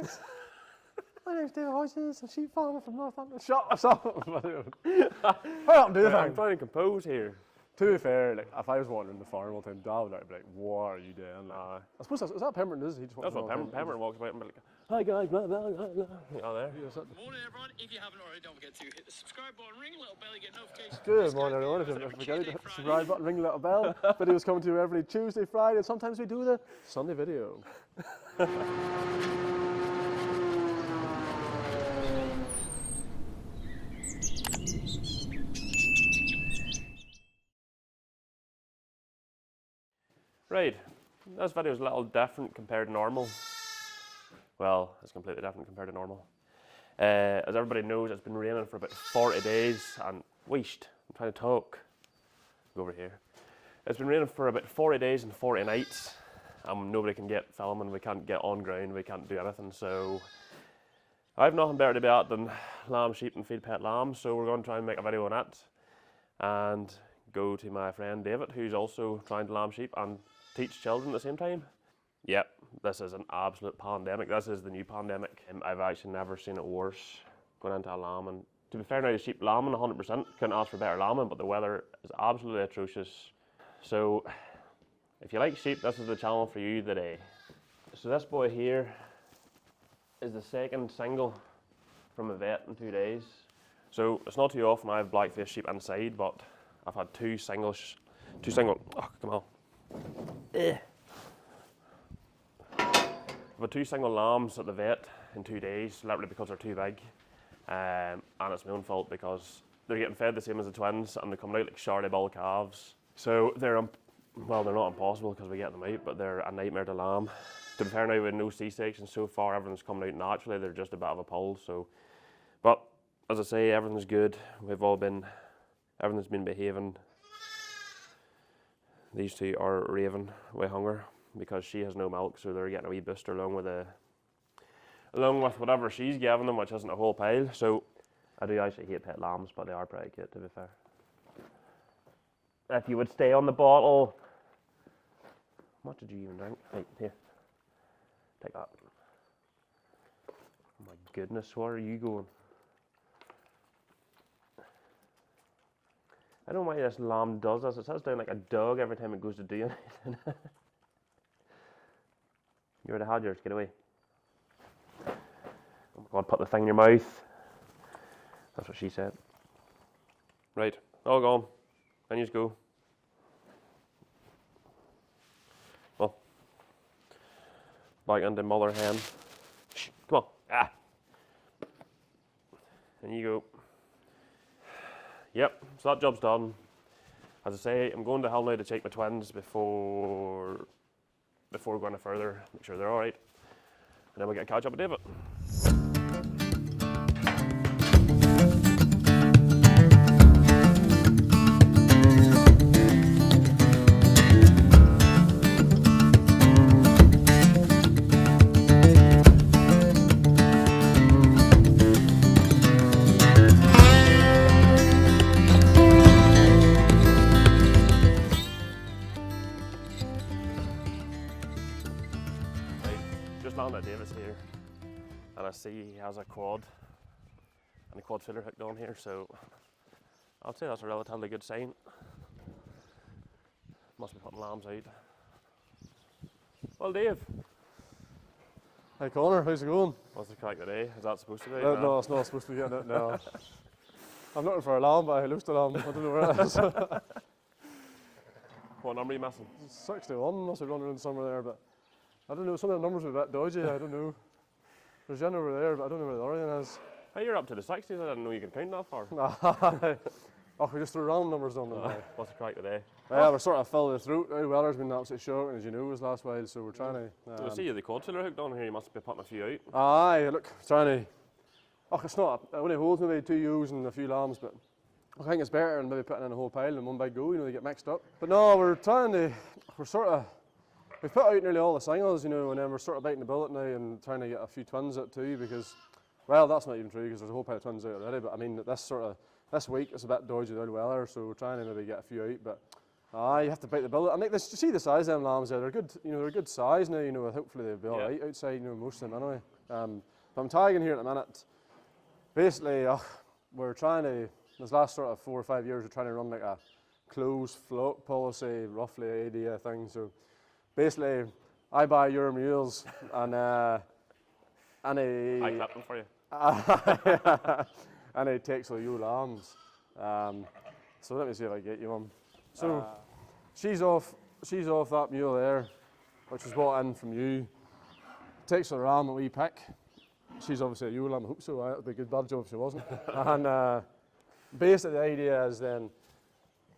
guys. My name's David Hodges, a sheep farmer from Northampton. Shut up. Hurry up and do the I'm thing. trying to compose here. To be fair, like, if I was wandering the farm all the time, Dad would be like, what are you doing? Like, I suppose is that Pemberton, is he? Just That's what Pemberton walks about and be like, hi guys, blah, blah, blah, blah. Oh, there. Morning everyone, if you haven't already, don't forget to hit the subscribe button, ring the little bell, you get notifications. Good morning everyone, if you forget to hit the subscribe button, ring the little bell. Videos coming to you every Tuesday, Friday, and sometimes we do the Sunday video. Right, this video is a little different compared to normal. Well, it's completely different compared to normal. As everybody knows, it's been raining for about 40 days and weished. I'm trying to talk. Go over here. It's been raining for about 40 days and 40 nights. Nobody can get filming, we can't get on ground, we can't do anything. So I have nothing better to be at than lamb, sheep and feed pet lambs. So we're going to try and make a video on it and go to my friend David, who's also trying to lamb sheep and teach children at the same time. Yep, this is an absolute pandemic. This is the new pandemic. I've actually never seen it worse going into a lamb. And to be fair now, the sheep lambing 100%, couldn't ask for better lambing, but the weather is absolutely atrocious. So if you like sheep, this is the channel for you today. So this boy here is the second single from a vet in 2 days. So it's not too often I have black-faced sheep inside, but I've had two single, oh come on. I've had two single lambs at the vet in 2 days, literally because they're too big. And it's my own fault because they're getting fed the same as the twins and they're coming out like shardy bull calves. So they're, well, they're not impossible because we get them out, but they're a nightmare to lamb. To be fair now, with no C-sections so far, everything's coming out naturally. They're just a bit of a pull. So, but as I say, everything's good. Everything's been behaving. These two are raving with hunger because she has no milk, so they're getting a wee booster along with whatever she's giving them, which isn't a whole pile. So I do actually hate pet lambs, but they are pretty cute, to be fair. If you would stay on the bottle. What did you even drink? Right, here. Take that. Oh my goodness, where are you going? I don't know why this lamb does this. It sits down like a dog every time it goes to do anything. You already had yours, get away. Oh my God, put the thing in your mouth. That's what she said. Right, all gone. Then you just go. Well, back into mother hen. Shh, come on. Ah. And you go. Yep, so that job's done. As I say, I'm going to hell now to check my twins before going any further, make sure they're alright. And then we'll get a catch up with David. David's here, and I see he has a quad and a quad filler hooked on here, so I'll say that's a relatively good sign. Must be putting lambs out. Well, Dave. Hey Conor, how's it going? What's the crack today? Is that supposed to be? No, it's not supposed to be getting it, no. I'm looking for a lamb, but I lost a lamb. I don't know where it is. What number are you missing? 61, must have run around somewhere there, but I don't know, some of the numbers are a bit dodgy, I don't know. There's one over there, but I don't know where the other one is. Hey, you're up to the 60s, I didn't know you could count that far. Oh, we just threw random numbers on them. What's the crack today? Yeah, we're sort of filling the throat. The weather's been absolutely shocking, as you know, this last while, so we're trying to... I see you the quad filler hooked on here, you must be putting a few out. Aye, look, trying to... Oh, it's not, it only holds maybe 2 ewes and a few lambs, but I think it's better than maybe putting in a whole pile in one big go, you know, they get mixed up. But no, we're we've put out nearly all the singles, you know, and then we're sort of biting the bullet now and trying to get a few twins out too, because, well, that's not even true because there's a whole pile of twins out already, but I mean, this week it's a bit dodgy the old weather, so we're trying to maybe get a few out, but you have to bite the bullet. I think you see the size of them lambs there, they're good, you know, they're good size now, you know, hopefully they'll be alright outside, you know, most of them anyway. But I'm tagging here at the minute. Basically, we're trying to, this last sort of 4 or 5 years, we're trying to run like a closed flock policy, roughly idea thing. So basically, I buy your mules and any I clap them for you. any Texel ewe lambs. So let me see if I get you one. So she's off that mule there, which was bought in from you. Texel ram that we pick. She's obviously a ewe lamb. I hope so. It would be a good bad job if she wasn't. And basically the idea is then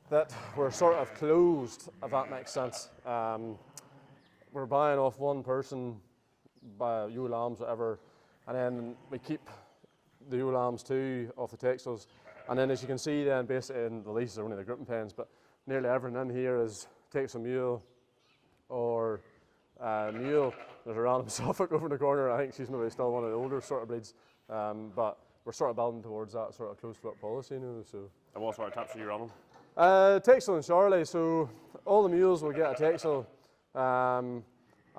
that we're sort of closed, if that makes sense. We're buying off one person, by ewe lambs, whatever, and then we keep the ewe lambs too off the Texels. And then as you can see then basically in the leases are only the gripping pens, but nearly everything in here is Texel mule or mule. There's a random Suffolk over in the corner. I think she's maybe still one of the older sort of breeds, but we're sort of building towards that sort of closed flock policy, you know. So. And what sort of taps are you running? Texel and Charlie. So all the mules will get a Texel, and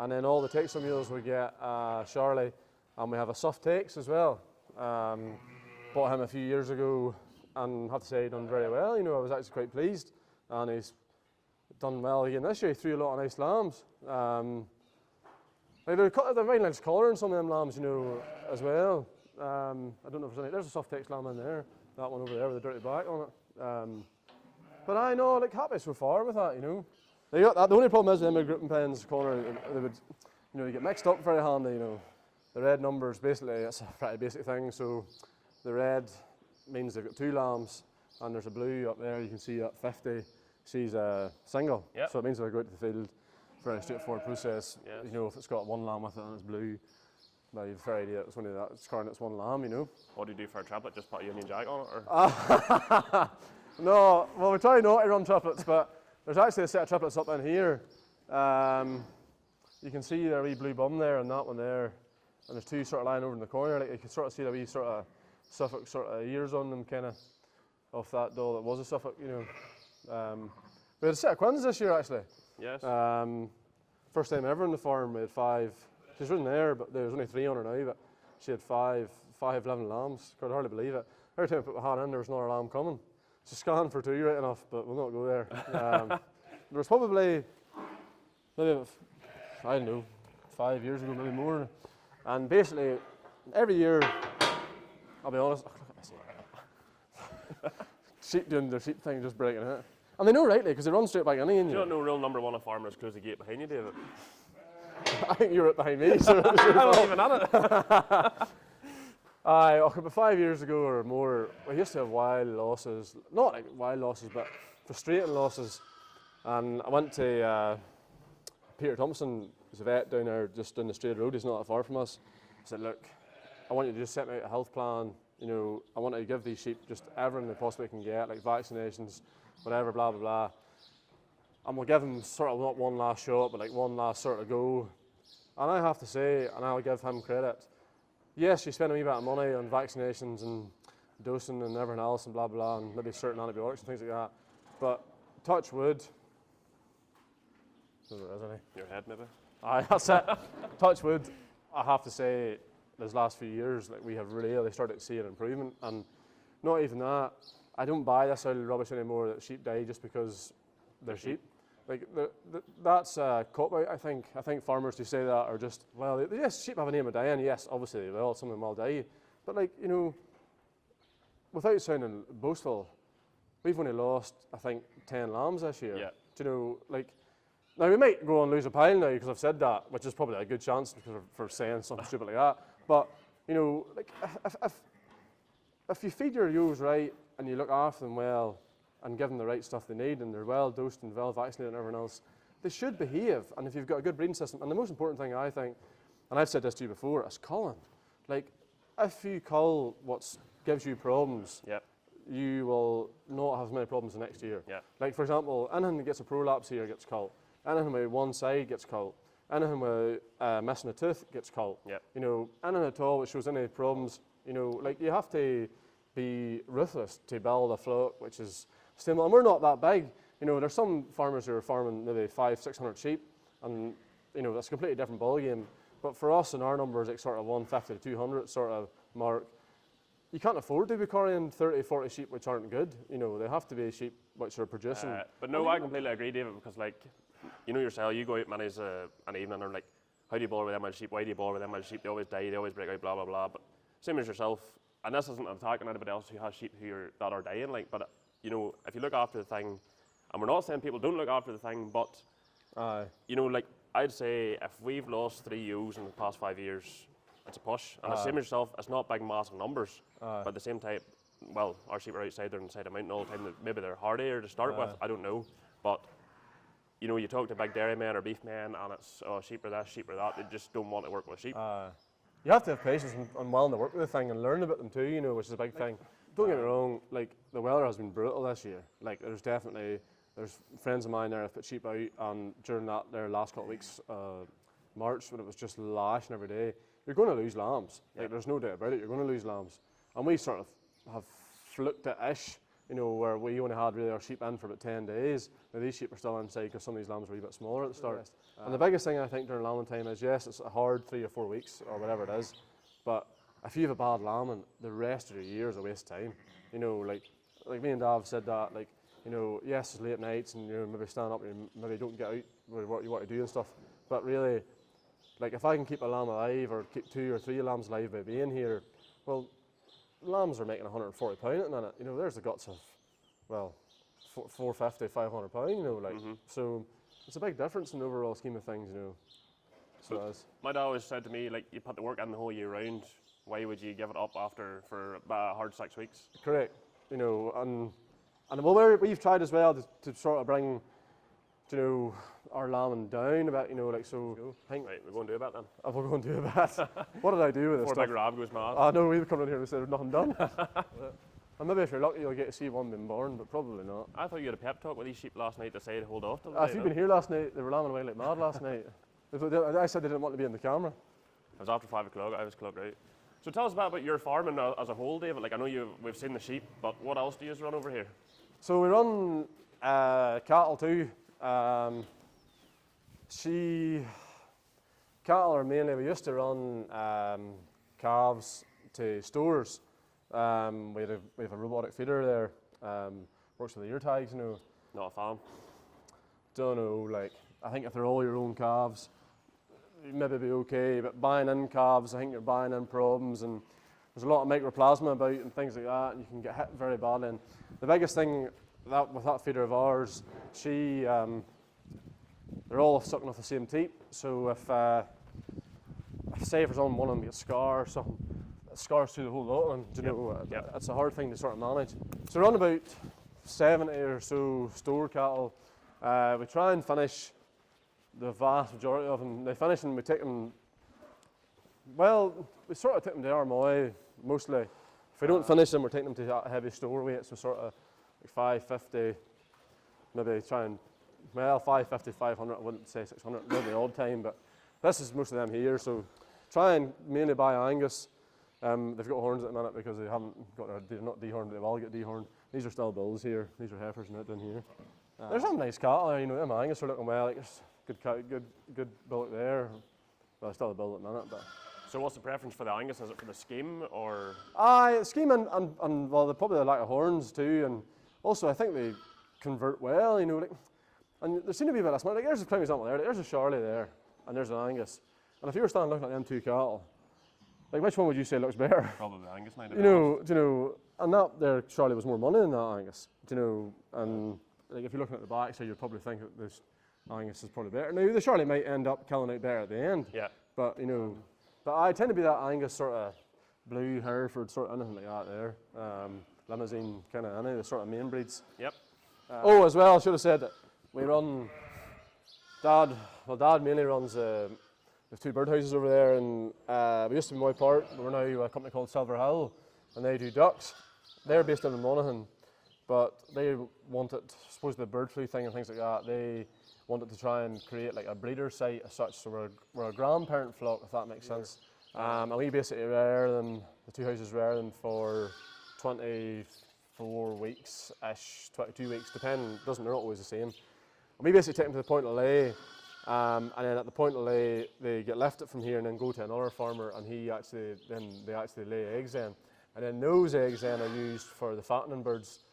then all the Texel mules will get Charlie, and we have a Suff Tex as well. Bought him a few years ago, and I have to say he done very well. You know, I was actually quite pleased, and he's done well again this year. He threw a lot of nice lambs. They're very nice colour in some of them lambs, you know, as well. I don't know if there's any. There's a Suff Tex lamb in there. That one over there with the dirty black on it. But I know, like, happy so far with that, you know. They got that. The only problem is with them with gripping pens, Conor, they would, you know, they get mixed up very handy, you know. The red numbers, basically, it's a pretty basic thing. So the red means they've got 2 lambs, and there's a blue up there. You can see at 50, she's a single. Yep. So it means they'll go out to the field. Very straightforward process. Yes. You know, if it's got 1 lamb with it and it's blue, well, you've a fair idea it's only that. It's carrying its 1 lamb, you know. What do you do for a triplet? Just put a Union Jack on it, or? No, well, we try not to run triplets, but there's actually a set of triplets up in here. You can see their wee blue bum there and that one there, and there's 2 sort of lying over in the corner. Like you can sort of see the wee sort of Suffolk sort of ears on them, kind of, off that doll that was a Suffolk, you know. We had a set of Quins this year actually. Yes. First time ever in the farm. We had 5. She's running there, but there's only 3 on her now. But she had 5 living lambs. Could hardly believe it. Every time I put my hand in, there was another lamb coming. She scanned for 2 right enough, but we'll not go there. There was probably maybe, I don't know, 5 years ago, maybe more. And basically, every year, I'll be honest, sheep doing their sheep thing, just breaking it. And they know rightly, because they run straight back in. You don't know rule number 1 of farmers: close the gate behind you, David. I think you're right behind me, so I wasn't even at it. About 5 years ago or more, we used to have wild losses. Not like wild losses, but frustrating losses. And I went to Peter Thompson, who's a vet down there, just down the straight road. He's not that far from us. I said, look, I want you to just set me out a health plan. You know, I want to give these sheep just everything they possibly can get, like vaccinations, whatever, blah, blah, blah. And we'll give them sort of not one last shot, but like one last sort of go. And I have to say, and I'll give him credit, yes, you spend a wee bit of money on vaccinations and dosing and everything else and blah, blah, and maybe certain antibiotics and things like that. But touch wood. There is any. Your head, maybe. Aye, that's it. Touch wood. I have to say, these last few years, like we have really started to see an improvement. And not even that, I don't buy this old rubbish anymore that sheep die just because they're sheep. Like that's a cop out. I think farmers who say that are just, well, yes, sheep have a name of dying. Yes, obviously they will. Some of them will die. But like, you know, without sounding boastful, we've only lost, I think, 10 lambs this year. Yeah. Do you know, like, now we might go and lose a pile now because I've said that, which is probably a good chance for saying something stupid like that. But you know, like, if you feed your ewes right and you look after them well and give them the right stuff they need and they're well dosed and well vaccinated and everything else, they should behave. And if you've got a good breeding system, and the most important thing I think, and I've said this to you before, is culling. Like, if you cull what gives you problems, Yep. you will not have as many problems the next year. Yeah. Like, for example, anything that gets a prolapse here gets culled. Anything with one side gets culled. Anything with missing a tooth gets culled. Yep. You know, anything at all that shows any problems, you know, like, you have to be ruthless to build a flock which is stable. And we're not that big. You know, there's some farmers who are farming maybe 500-600 sheep, and you know, that's a completely different ballgame. But for us and our numbers, like sort of 150 to 200 sort of mark, you can't afford to be carrying 30, 40 sheep which aren't good. You know, they have to be sheep which are producing. But no, I completely agree, David, because like, you know yourself, you go out manage an evening and like, how do you bother with them much sheep? Why do you bother with them much sheep? They always die, they always break out, blah, blah, blah. But same as yourself, and this isn't an attack on anybody else who has sheep that are dying, like, but you know, if you look after the thing, and we're not saying people don't look after the thing, but you know, like, I'd say if we've lost 3 ewes in the past 5 years, it's a push. And the same as yourself, it's not big massive numbers, but at the same time, well, our sheep are outside, they're inside a mountain all the time. Maybe they're hardier to start with, I don't know. But, you know, you talk to big dairy men or beef men and it's, oh, sheep are this, sheep are that. They just don't want to work with sheep. You have to have patience and willing to work with the thing and learn about them too, you know, which is a big thing. Don't get me wrong, like, the weather has been brutal this year. Like, there's friends of mine there that put sheep out, and during their last couple of weeks, March, when it was just lashing every day, you're going to lose lambs. Like, there's no doubt about it, you're going to lose lambs. And we sort of have fluked it-ish, you know, where we only had really our sheep in for about 10 days. Now these sheep are still inside because some of these lambs were a bit smaller at the start. And the biggest thing I think during lambing time is, yes, it's a hard 3 or 4 weeks or whatever it is, but if you have a bad lambing, the rest of your year is a waste of time. You know, like me and Dav said that, like, you know, yes, it's late nights and you maybe stand up and maybe don't get out with what you want to do and stuff, but really, like, if I can keep a lamb alive or keep 2 or 3 lambs alive by being here, well, lambs are making £140 at the minute. You know, there's the guts of, well, 450, £500, you know, like, so it's a big difference in the overall scheme of things, you know. So it is. My dad always said to me, like, you put the work in the whole year round, why would you give it up after for about a hard 6 weeks? Correct. You know, and well, we've tried as well to sort of bring, you know, our lambing down a bit, you know, like, so I think, Right, we're going to do a bit then. we're going to do a bit. What did I do with this Poor stuff? big Rab goes mad. I know, we've come in here and said there's nothing done. And maybe if you're lucky you'll get to see one being born, but probably not. I thought you had a pep talk with these sheep last night to say to hold off till If you've been here last night, they were lambing away like mad last night. I said they didn't want to be in the camera. It was after 5 o'clock, I was clocked out. So tell us about your farming as a whole, David. Like, I know we've seen the sheep, but what else do you run over here? So we run cattle too. Cattle are mainly, we used to run calves to stores. We have a robotic feeder there, works with the ear tags, you know. Not a fan. Don't know, like, I think if they're all your own calves, you'd maybe be okay, but buying in calves, I think you're buying in problems, and there's a lot of mycoplasma about and things like that, and you can get hit very badly. And the biggest thing with that feeder of ours, they're all sucking off the same teat, so if say if on one of them gets scar or something, it scars through the whole lot, and you know, it's a hard thing to sort of manage. So we're on about 70 or so store cattle. We try and finish the vast majority of them. They finish and we take them, well, we sort of take them to Armoy mostly. If we don't finish them, we're taking them to heavy store weight, so sort of like 550, maybe try and, well, 550, 500, I wouldn't say 600, maybe the odd time, but this is most of them here, so try and mainly buy Angus. They've got horns at the minute because they're not dehorned, but they will get dehorned. These are still bulls here, these are heifers and that down here. There's some nice cattle, you know, them Angus are looking well, like there's good bullock there. Well, still a bull at the minute, but. So what's the preference for the Angus? Is it for the scheme or? Scheme and well, probably the lack of horns too, and also I think they convert well, you know, like, and there seem to be a bit of smart. Like, there's a prime example there, there's a Charlie there, and there's an Angus. And if you were standing looking at them two cattle, like, which one would you say looks better? Probably the Angus now. You know, and that there Charlie was more money than that Angus, you know, and like if you're looking at the back, so you'd probably think that this Angus is probably better. Now the Charlie might end up killing out better at the end. Yeah. But you know, but I tend to be that Angus sort of blue Hereford sort of anything like that there. Limousine kind of any the sort of main breeds. Yep. As well, I should have said that we run. Dad mainly runs. There's 2 birdhouses over there, and we used to be Moy Park, but we're now a company called Silver Hill, and they do ducks. They're based in Monaghan, but they wanted, I suppose the bird flu thing and things like that, they wanted to try and create like a breeder site as such, so we're a grandparent flock, if that makes sense. And we basically rear them, the 2 houses rear them for 24 weeks-ish, 22 weeks, depending, they're not always the same. And we basically take them to the point of lay, And then at the point of lay, they get lifted from here and then go to another farmer, and they actually lay eggs then. And then those eggs then are used for the fattening birds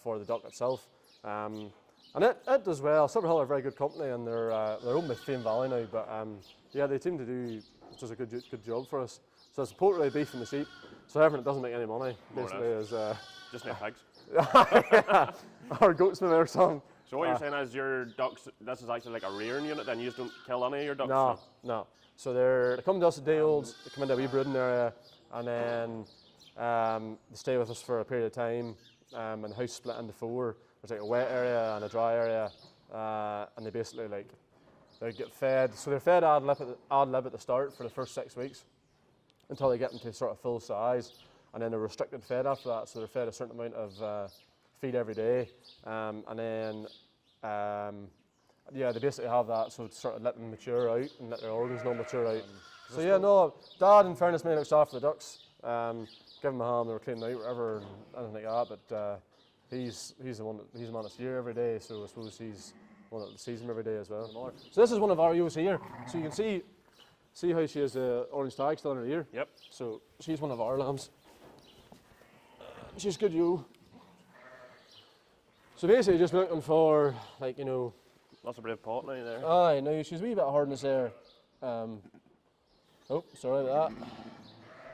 for the duck itself. And it does well. Silver Hill are a very good company, and they're owned by Fame Valley now. But yeah, they seem to do just a good job for us. So it's poultry, beef, and the sheep. So everything that doesn't make any money basically is just make pigs. yeah, or goatsmen or something. So what you're saying is your ducks, this is actually like a rearing unit, then you just don't kill any of your ducks? No. So they come to us at day olds, they come into a wee brooding area, and then they stay with us for a period of time, and the house split into 4. There's like a wet area and a dry area, and they basically they get fed. So they're fed ad lib at the start for the first 6 weeks, until they get into sort of full size, and then they're restricted fed after that. So they're fed a certain amount of feed every day, and then yeah, they basically have that, so to sort of let them mature out and let their organs not mature out. So yeah, no, Dad, in fairness, mainly looks after the ducks. Give them a hand, they were cleaning out, whatever, and anything like that. But he's the man that's here every day, so I suppose he's the one that sees them every day as well. So this is one of our ewes here. So you can see how she has the orange tag still in her ear. Yep. So she's one of our lambs. She's good ewe. So basically, just looking for, like, you know. Lots of brave pot now there. Aye, no, she's a wee bit of hardness there. Oh, sorry about that.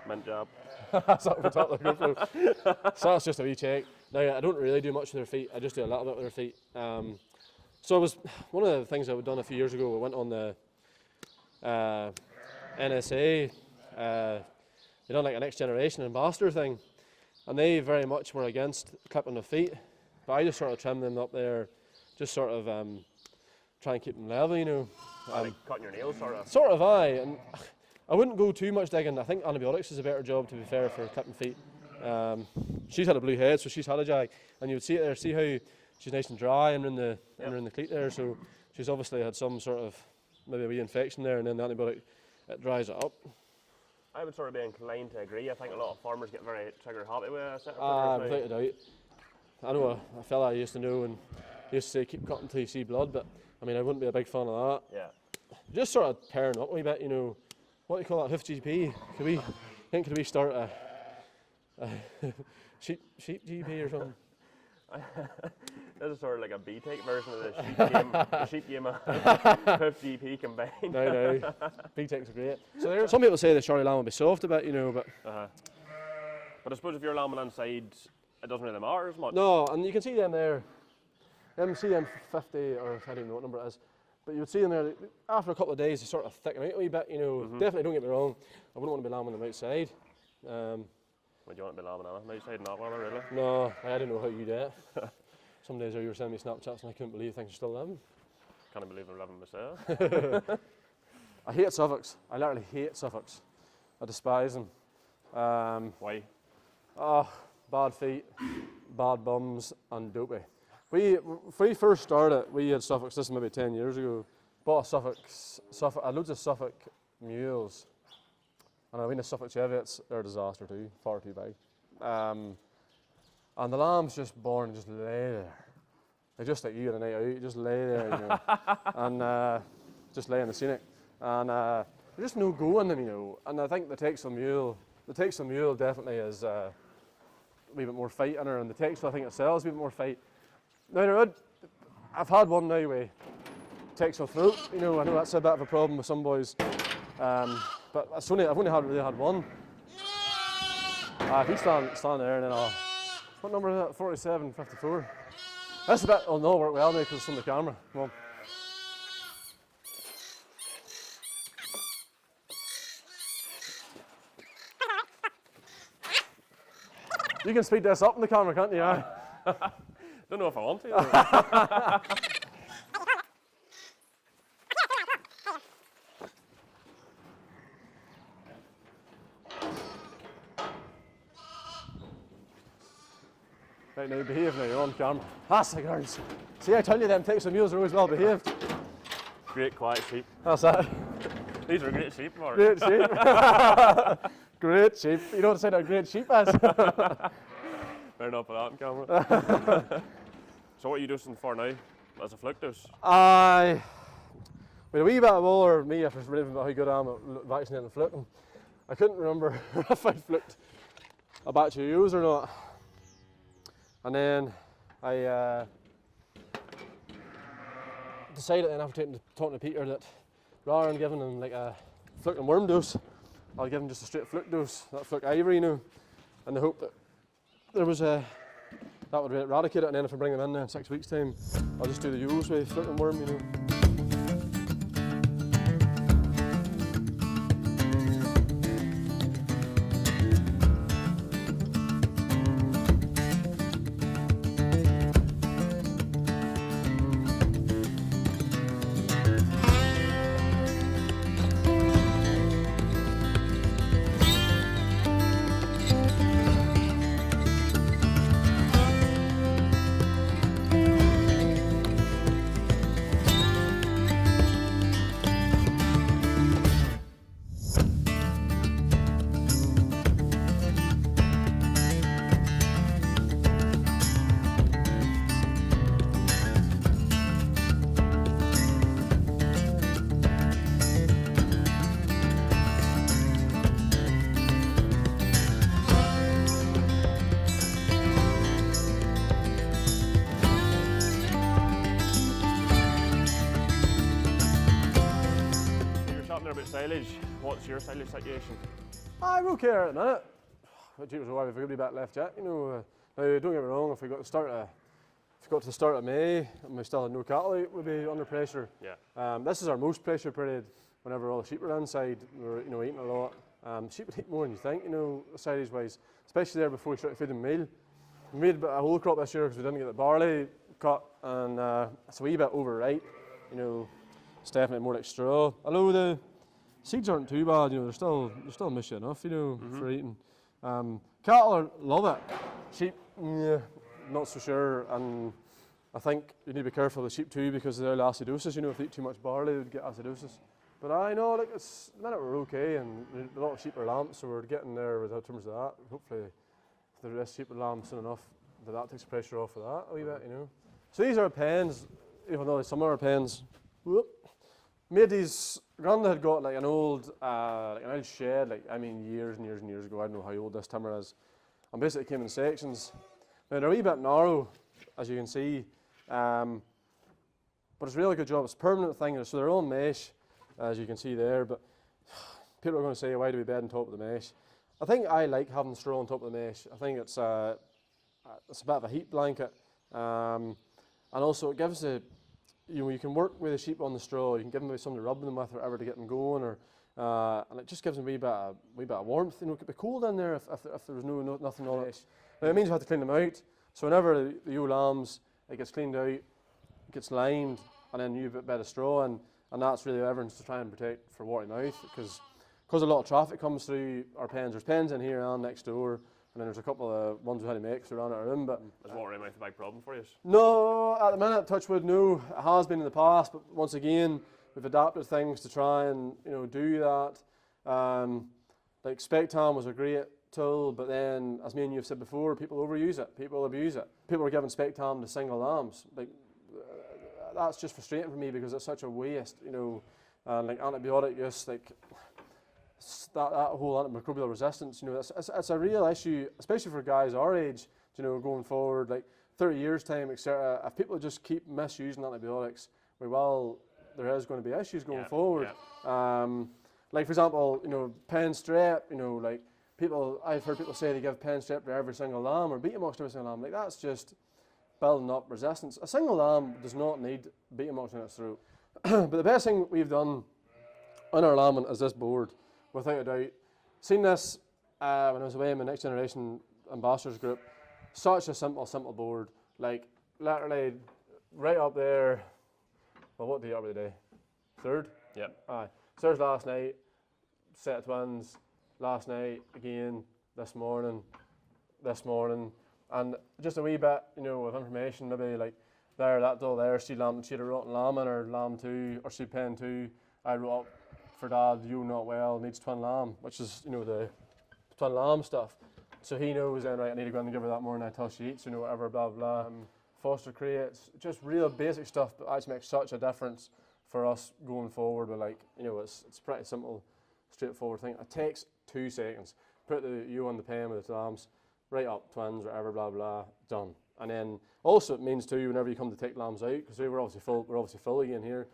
Mint job. That's up the top of the GoPro. So that's just a wee check. Now, I don't really do much with their feet. I just do a little bit with their feet. So it was one of the things I had done a few years ago. I went on the NSA. They done like a next generation ambassador thing, and they very much were against clipping the feet. But I just sort of trim them up there, just sort of try and keep them level, you know. Like cutting your nails, sort of. Sort of, aye. And I wouldn't go too much digging. I think antibiotics is a better job, to be fair, for clipping feet. She's had a blue head, so she's had a jag, and you would see it there. See how she's nice and dry and in the cleat there. So she's obviously had some sort of maybe a wee infection there, and then the antibiotic it dries it up. I would sort of be inclined to agree. I think a lot of farmers get very trigger happy with a set of Without a doubt. I know a fella I used to know, and he used to say keep cutting till you see blood, but I mean I wouldn't be a big fan of that. Yeah. Just sort of pairing up a wee bit, you know. What do you call that, hoof GP? Could we start a sheep GP or something? This is sort of like a B-Take version of the sheep game of hoof GP combined. No, B-Tech's great. So some people say the Charlie lamb will be soft a bit, you know, but. But I suppose if you're lambing inside, it doesn't really matter as much. No, and you can see them there. See them 50, or I don't even know what number it is. But you would see them there, after a couple of days, they sort of thicken out a wee bit, you know. Definitely, don't get me wrong, I wouldn't want to be lambing them outside. Would you want to be lambing on them outside, not one, really? No, I don't know how you do it. Some days you were sending me Snapchats and I couldn't believe things are still living. Can't believe I'm living myself. I hate Suffolks. I literally hate Suffolks. I despise them. Why? Oh, bad feet, bad bums, and dopey. When we first started, we had Suffolks, this is maybe 10 years ago, bought a loads of Suffolk mules. And I mean the Suffolk Chevrolets, they're a disaster too, far too big. And the lambs just born and just lay there. They're just like you on a night out, you just lay there, you know, and just lay in the scenic. And there's just no go in them, you know. And I think the Texel mule definitely is a wee bit more fight in her, and the Texel I think itself is a wee bit more fight. Now, I've had one now with Texel throat, you know, I know that's a bit of a problem with some boys. But I've only really had one. If you stand there, and then what number is that? 47, 54. That's a bit, it'll not work well now because it's on the camera. Come on. You can speed this up in the camera, can't you? Yeah. Don't know if I want to. Right now, behave now, you're on camera. That's the girls. See, I tell you, them Texel mules are always well behaved. Great quiet sheep. That's that. These are great sheep, Mark. Great sheep. Great sheep. You know what to say that a great sheep is? Better not put that on camera. So what are you dosing for now? As a fluke dose? With a wee bit of wool, or me, if it's really how good I am at vaccinating and fluking, I couldn't remember if I fluked a batch of ewes or not. And then I decided then after talking to Peter that rather than giving him like a fluke and worm dose, I'll give him just a straight fluke dose, that fluke ivory, you know, in the hope that there was that would eradicate it. And then if I bring them in there in 6 weeks' time, I'll just do the ewes with fluke and worm, you know. About silage, what's your silage situation? I'm okay at the minute. But Jesus, why have we got a bit left yet? You know, now don't get me wrong. If we got to the start of May and we still had no cattle out, we'd be under pressure. Yeah. This is our most pressure period. Whenever all the sheep are inside, we're eating a lot. Sheep would eat more than you think, silage wise, especially there before we start to feed them meal. We made a whole crop this year because we didn't get the barley cut, and it's a wee bit overripe. It's definitely more like straw. Although the seeds aren't too bad, they're still mushy enough, for eating. Cattle love it. Sheep, not so sure. And I think you need to be careful with sheep too because of their acidosis. If they eat too much barley, they would get acidosis. But I know, at the minute we're okay, and a lot of sheep are lambs, so we're getting there in terms of that. Hopefully, if the rest sheep are lambs soon enough, that takes pressure off of that a wee bit, So these are pens, even though some are pens. Whoop. Made these. Granda had got like an old shed, years and years and years ago. I don't know how old this timber is. And basically it came in sections. Now they're a wee bit narrow, as you can see, but it's a really good job. It's a permanent thing, so they're all mesh, as you can see there. But people are going to say, why do we bed on top of the mesh? I think I like having straw on top of the mesh. I think it's a bit of a heat blanket, and also it gives you can work with the sheep on the straw. You can give them something to rub them with, or whatever, to get them going, and it just gives them a wee bit of warmth. It could be cold in there if there was nothing on it. Now it means you have to clean them out. So whenever the ewe lambs, it gets cleaned out, it gets limed, and then you bit of straw, and that's really everything to try and protect for watery mouth, because a lot of traffic comes through our pens. There's pens in here and next door. And then there's a couple of ones we had to make around our room, but is watery mouth a big problem for you? No, at the minute, touch wood, no. It has been in the past, but once again, we've adapted things to try and do that. Like Spectam was a great tool, but then, as me and you have said before, people overuse it, people abuse it. People are giving Spectam to single lambs. That's just frustrating for me because it's such a waste, like antibiotic use, that whole antimicrobial resistance, it's a real issue, especially for guys our age, going forward, like 30 years time, etc. If people just keep misusing antibiotics, there is going to be issues going forward. Yeah. Like for example, pen strep, I've heard people say they give pen strep to every single lamb or beta mox to every single lamb. That's just building up resistance. A single lamb does not need beta mox in its throat. But the best thing we've done on our lambing is this board. Without a doubt. Seen this when I was away in my Next Generation Ambassadors group. Such a simple board. Like, literally, right up there. Well, what day are we today? Third? Yep. Aye. Third last night, set of twins. Last night, again, this morning. And just a wee bit, of information, maybe like, that doll there, she had a rotten lamb in her lamb 2, or she pen 2. I wrote up, for Dad, you not well, needs twin lamb, which is, the twin lamb stuff. So he knows then, right, I need to go in and give her that morning until she eats, whatever, blah, blah. Foster crates, just real basic stuff, but actually makes such a difference for us going forward, but like, you know, it's pretty simple, straightforward thing. It takes 2 seconds. Put the ewe on the pen with the lambs, right up, twins, whatever, blah, blah, done. And then also it means too, whenever you come to take lambs out, because we're obviously full again here,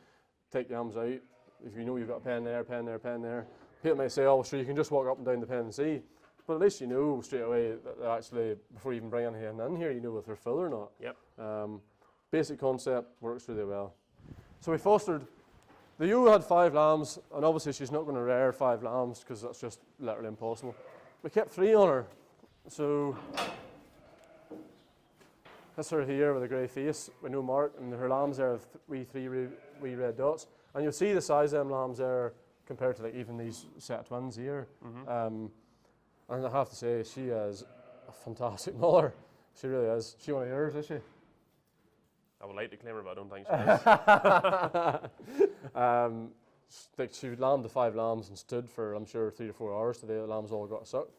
take the lambs out. If you know you've got a pen there, pen there, pen there, people may say, oh, sure, you can just walk up and down the pen and see. But at least you know straight away that they're actually, before you even bring anything in here, you know if they're full or not. Yep. Basic concept, works really well. So we fostered, the ewe had 5 lambs, and obviously she's not going to rear 5 lambs because that's just literally impossible. We kept 3 on her. So that's her here with a grey face with no mark, and her lambs there have 3 wee red dots. And you'll see the size of them lambs there compared to like even these set of twins here. And I have to say, she is a fantastic mother. She really is. She one of yours, is she? I would like to claim her, but I don't think she is. Like she lambed the 5 lambs and stood for, I'm sure, 3 to 4 hours today. The lambs all got sucked.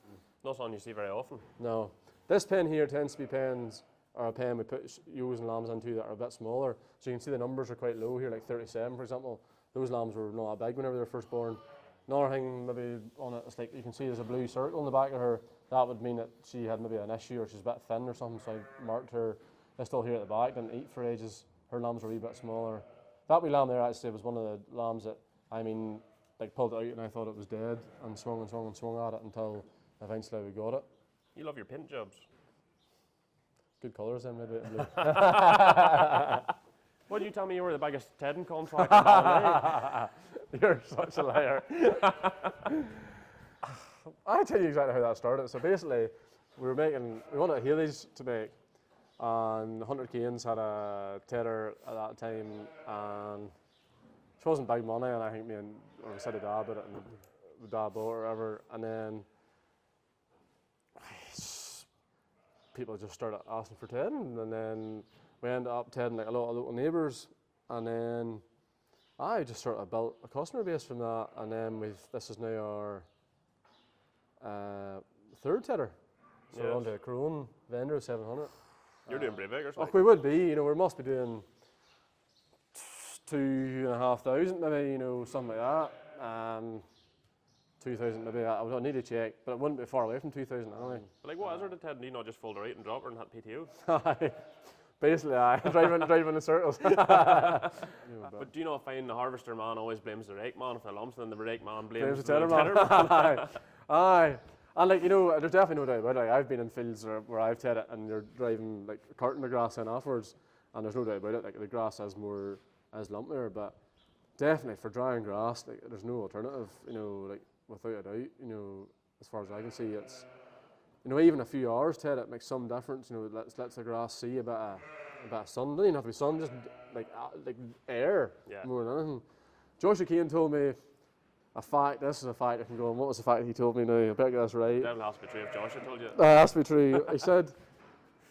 Not something you see very often. No. This pen here tends to be pens, or a pen we put ewes and lambs into that are a bit smaller. So you can see the numbers are quite low here, like 37 for example. Those lambs were not that big whenever they were first born. Another thing maybe on it, it's like you can see there's a blue circle in the back of her. That would mean that she had maybe an issue or she's a bit thin or something, so I marked her. They're still here at the back, didn't eat for ages. Her lambs were a wee bit smaller. That wee lamb there actually was one of the lambs that, I mean, like pulled it out and I thought it was dead and swung and swung and swung at it until eventually we got it. You love your paint jobs. Good colours then, maybe. Blue. Why did you tell me you were the biggest tedding contractor in Ballina? You're such a liar. I'll tell you exactly how that started. So basically, we wanted Haley's to make, and 100 Canes had a tedder at that time, and she wasn't big money, and I think me and we said to Dad about it, and Dad bought it or whatever, and then people just started asking for tedding, and then we ended up tedding like a lot of local neighbours, and then I just sort of built a customer base from that, and then this is now our 3rd tedder. So we're on to a Crone vendor 700. You're doing pretty big or Look, something. we would be, you know, we must be doing 2,500 maybe, you know, something like that. 2,000 maybe, I would need to check, but it wouldn't be far away from 2,000 anyway. But like, what is there to Ted? Do you not just fold her out and drop her and hit PTO? Basically, I driving in circles. But do you not find the harvester man always blames the rake man if they're lumps, and then the rake man blames the tedder man? Aye. And like, you know, there's definitely no doubt about it. Like, I've been in fields where I've tedded it and you're driving like carting the grass in afterwards, and there's no doubt about it. Like the grass is lumpier, but definitely for drying grass, like there's no alternative. You know, like without a doubt. You know, as far as I can see, it's, you know, even a few hours tedded it makes some difference. You know, it lets the grass see a bit of sun. Doesn't even have to be sun, just like air more than anything. Joshua Kane told me a fact. This is a fact I can go on. What was the fact he told me now? I better get this right. Definitely has to be true if Joshua told you. That has to be true. He said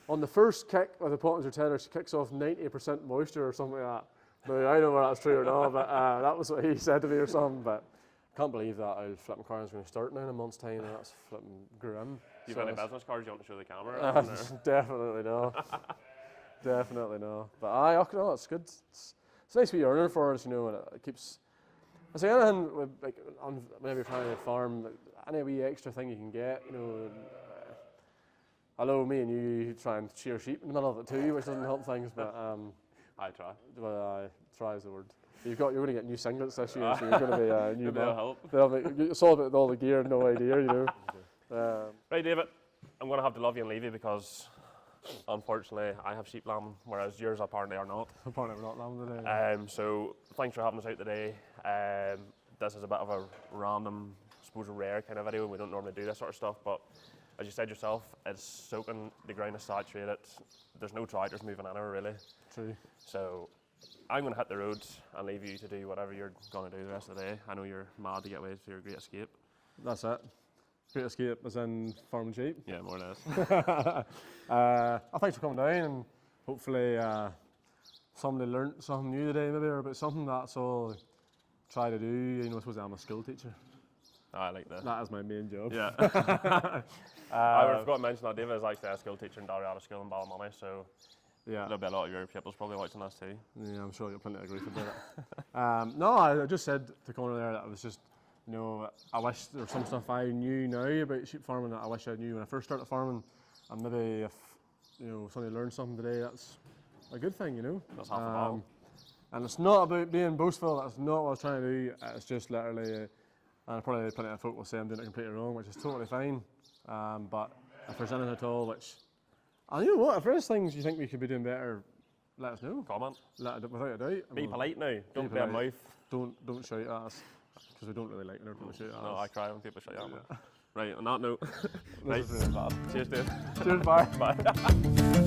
on the first kick of the Pottinger tedder, she kicks off 90% moisture or something like that. Now, I don't know whether that's true or not, but that was what he said to me or something. But I can't believe that old flipping car is going to start now in a month's time. And that's flipping grim. Do you have any business cards you want to show the camera? Definitely no. Definitely no. But no, it's good. It's nice to be earning for us, you know, and it keeps. I say anything like whenever you're trying to farm, any wee extra thing you can get, you know. Although me and you try and shear sheep in the middle of it too, which doesn't help things, but I try. Well, try is the word. You're going to get new singlets this year, so you're going to be a new Maybe man. that'll help. It's all about all the gear and no idea, you know. Right, David, I'm going to have to love you and leave you because unfortunately I have sheep lamb, whereas yours apparently are not. Apparently we're not lamb today. So thanks for having us out today. This is a bit of a random, I suppose, rare kind of video. We don't normally do this sort of stuff, but as you said yourself, it's soaking, the ground is saturated, there's no tractors moving anywhere really. True. So I'm going to hit the roads and leave you to do whatever you're going to do the rest of the day. I know you're mad to get away to your great escape. That's it. Great escape as in farming sheep. Yeah, more or less. Thanks for coming down, and hopefully somebody learnt something new today maybe, or about something. That's all I try to do. You know, I suppose I'm a school teacher. I like that. That is my main job. Yeah. I forgot to mention that David is actually a school teacher in Dalriada School in Ballymoney, so Yeah. There'll be a lot of your people's probably watching this too. Yeah, I'm sure you'll plenty of grief about it. No, I just said to Conor there that I was just, you know, I wish there was some stuff I knew now about sheep farming that I wish I knew when I first started farming. And maybe if, you know, somebody learned something today, that's a good thing, you know. That's half the battle. And it's not about being boastful, that's not what I was trying to do. It's just literally, and probably plenty of folk will say I'm doing it completely wrong, which is totally fine. But if there's anything at all which, and you know what, if there's things you think we could be doing better, let us know. Comment. Without a doubt. Be polite now. Don't be a polite. mouth. Don't shout at us, because we don't really like when people shout at us. No, I cry when people shout at me. Right, on that note. Right. This is really bad. Cheers, dude. Cheers, bye. Bye.